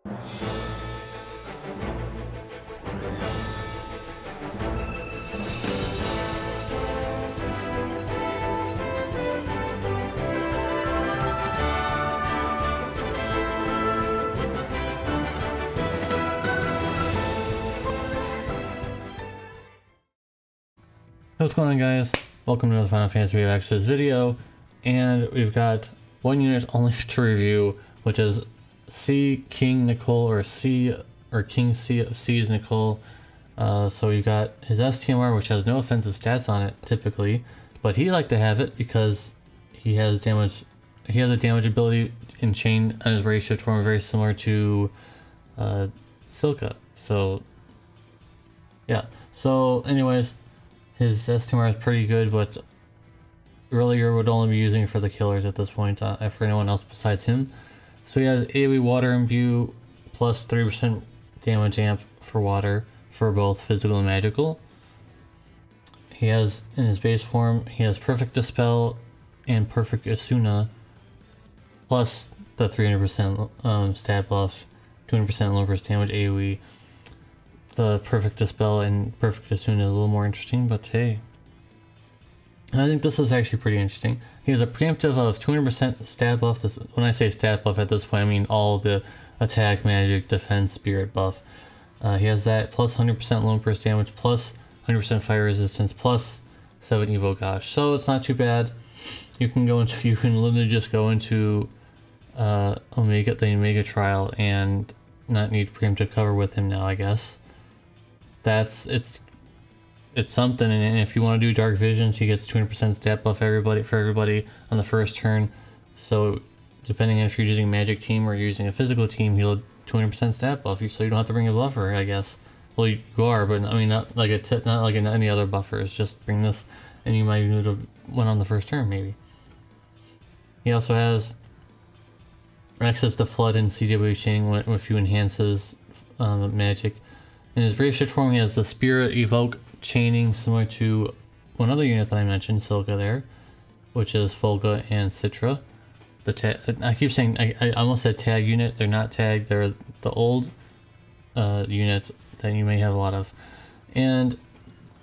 What's going on, guys? Welcome to another Final Fantasy Reactions video, and we've got one unit only to review, which is C King Nichol, or King C of C's Nichol. So you got his stmr, which has no offensive stats on it typically, but he liked to have it because he has damage. He has a damage ability in chain on his race shift form, very similar to Silka. So yeah. So anyways, his stmr is pretty good, but really you would only be using it for the killers at this point, for anyone else besides him. So he has AoE water imbue plus 3% damage amp for water for both physical and magical. He has, in his base form, he has perfect dispel and perfect asuna plus the 300% stat buff, 200% low burst damage AoE. The perfect dispel and perfect asuna is a little more interesting, but hey, I think this is actually pretty interesting. He has a preemptive of 200% stat buff. When I say stat buff at this point, I mean all the attack, magic, defense, spirit buff. He has that plus 100% lone burst damage, plus 100% fire resistance, plus 7 evocage. So it's not too bad. You can literally just go into the Omega trial and not need preemptive cover with him now, I guess. It's something. And if you want to do dark visions, he gets 200% stat buff for everybody on the first turn. So depending on if you're using magic team or you're using a physical team, he'll 200% stat buff you, so you don't have to bring a buffer, I guess. Well, you are, but I mean not like any other buffers. Just bring this, and you might need one on the first turn maybe. He also has access to flood and CW chaining if you enhance his magic. In his brave shift form, he has the spirit evoke chaining, similar to one other unit that I mentioned, Silka there, which is Folga and Citra. I keep saying, I almost said tag unit. They're not tagged. They're the old unit that you may have a lot of. And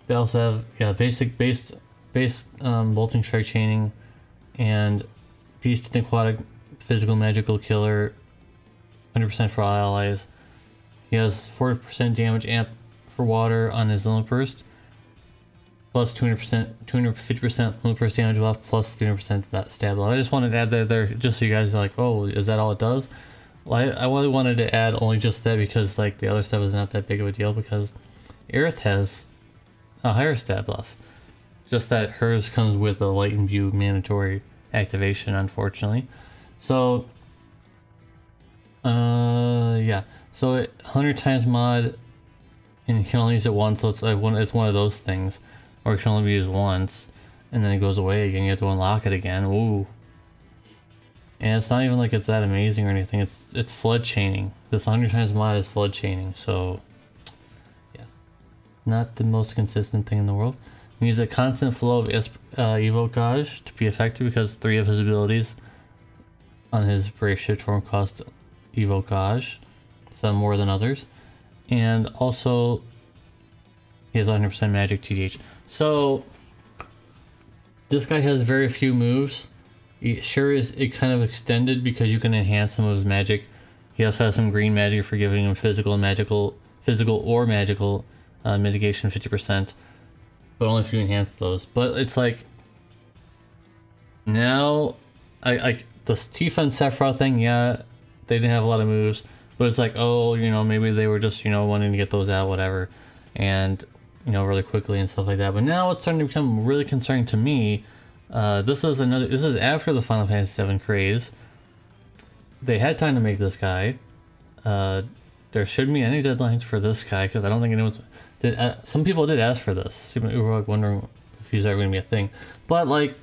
they also have base bolting strike chaining and beast and aquatic physical magical killer, 100% for all allies. He has 40% damage amp for water on his limit burst, plus 250% limit burst damage buff, plus 300% stab buff. I just wanted to add that there just so you guys are like, oh, is that all it does? Well, I really wanted to add only just that because like the other stuff is not that big of a deal, because Aerith has a higher stab buff. Just that hers comes with a light imbue mandatory activation, unfortunately. So yeah. So 100 times mod, and you can only use it once, so it's like it's one of those things, or it can only be used once, and then it goes away again. You have to unlock it again. Ooh. And it's not even like it's that amazing or anything. It's flood chaining. This 100 times mod is flood chaining, so yeah, not the most consistent thing in the world. He needs a constant flow of evocage to be effective, because 3 of his abilities on his brave shift form cost evocage, some more than others. And also he has 100% magic TDH. So this guy has very few moves. It sure is it kind of extended because you can enhance some of his magic. He also has some green magic for giving him physical or magical mitigation 50%, but only if you enhance those. But it's like now the Tifa and Sephiroth thing, yeah, they didn't have a lot of moves. But it's like, oh, you know, maybe they were just, you know, wanting to get those out, whatever, and, you know, really quickly and stuff like that. But now it's starting to become really concerning to me. This is after the Final Fantasy VII craze. They had time to make this guy. There shouldn't be any deadlines for this guy, because I don't think anyone's some people did ask for this. People were like wondering if he's ever going to be a thing. But like,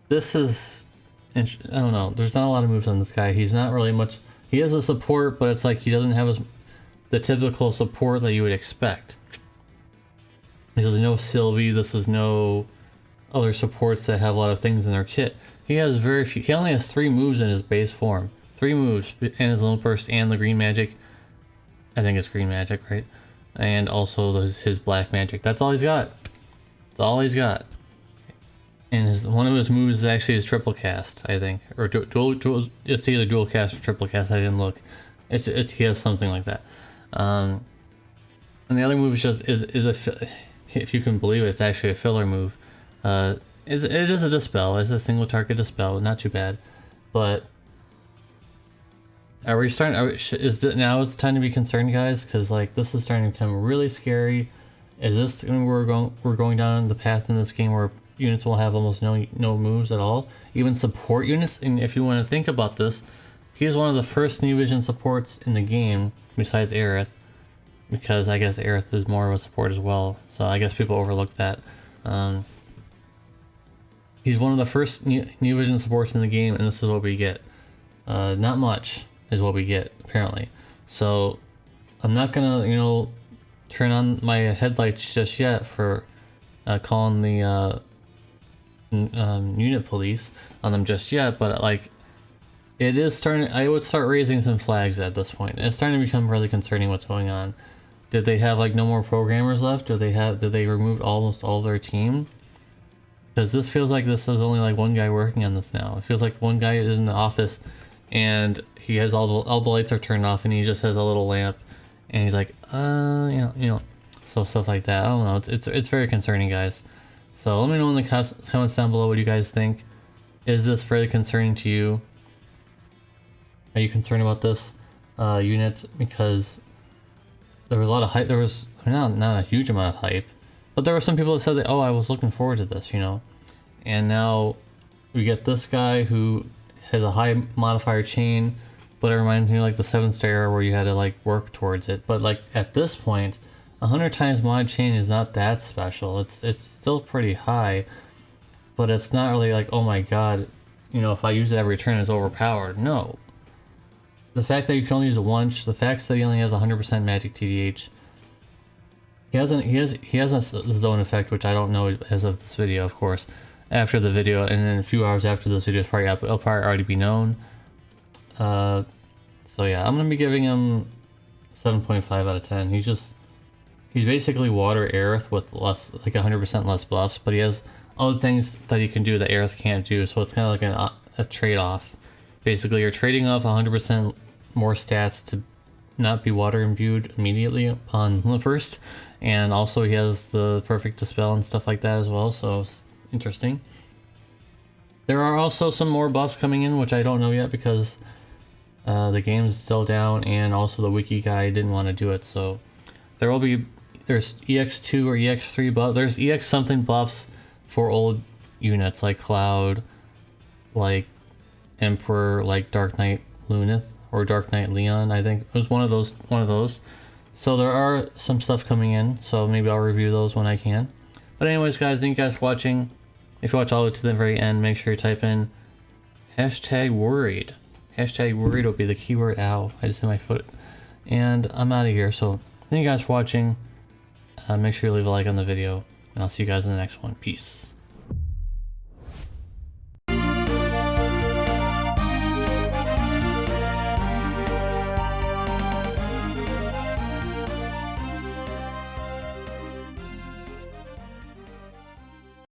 this is, I don't know. There's not a lot of moves on this guy. He's not really much. He has a support, but it's like he doesn't have the typical support that you would expect. This is no Sylvie. This is no other supports that have a lot of things in their kit. He has very few. He only has 3 moves in his base form. 3 moves, and his Lone Burst and the green magic. I think it's green magic, right? And also his black magic. That's all he's got. That's all he's got. And one of his moves is actually his triple cast, I think, or dual. It's either dual cast or triple cast. I didn't look. He has something like that. And the other move is if you can believe it, it's actually a filler move. It is a dispel. It's a single target dispel. Not too bad, but are we starting? Now it's time to be concerned, guys? Because like this is starting to become really scary. Is this we're going down the path in this game where units will have almost no moves at all, even support units? And if you want to think about this, he is one of the first new vision supports in the game besides Aerith, because I guess Aerith is more of a support as well. So I guess people overlook that. He's one of the first new vision supports in the game, and this is what we get. Not much is what we get, apparently. So I'm not gonna, turn on my headlights just yet for calling the unit police on them just yet, but like it is starting. I would start raising some flags at this point. It's starting to become really concerning what's going on. Did they have like no more programmers left, or did they remove almost all their team? Because this feels like this is only like one guy working on this now. It feels like one guy is in the office and he has all the lights are turned off and he just has a little lamp and he's like, so stuff like that. I don't know. It's very concerning, guys. So let me know in the comments down below what you guys think. Is this very concerning to you? Are you concerned about this unit? Because there was a lot of hype. There was not a huge amount of hype, but there were some people that said that, oh, I was looking forward to this, and now we get this guy who has a high modifier chain, but it reminds me of like the 7-star era where you had to like work towards it. But like at this point, 100 times mod chain is not that special. It's still pretty high, but it's not really like, oh my god, if I use it every turn, it's overpowered. No. The fact that you can only use it once, the fact that he only has 100% magic TDH, he has a zone effect, which I don't know as of this video, of course. After the video, and then a few hours after this video, it'll probably already be known. So yeah, I'm gonna be giving him 7.5 out of 10. He's basically water Aerith with less, like 100% less buffs, but he has other things that he can do that Aerith can't do. So it's kind of like a trade-off. Basically, you're trading off 100% more stats to not be water imbued immediately upon the first, and also he has the perfect dispel and stuff like that as well, so it's interesting. There are also some more buffs coming in, which I don't know yet because the game's still down, and also the wiki guy didn't want to do it. So there's EX2 or EX3 buff. There's EX something buffs for old units like Cloud, like Emperor, like Dark Knight Lunith, or Dark Knight Leon. I think it was one of those. So there are some stuff coming in, so maybe I'll review those when I can. But anyways, guys, thank you guys for watching. If you watch all the way to the very end, make sure you type in #worried. #worried will be the keyword. Ow, I just hit my foot. And I'm out of here, so thank you guys for watching. Make sure you leave a like on the video, and I'll see you guys in the next one. Peace.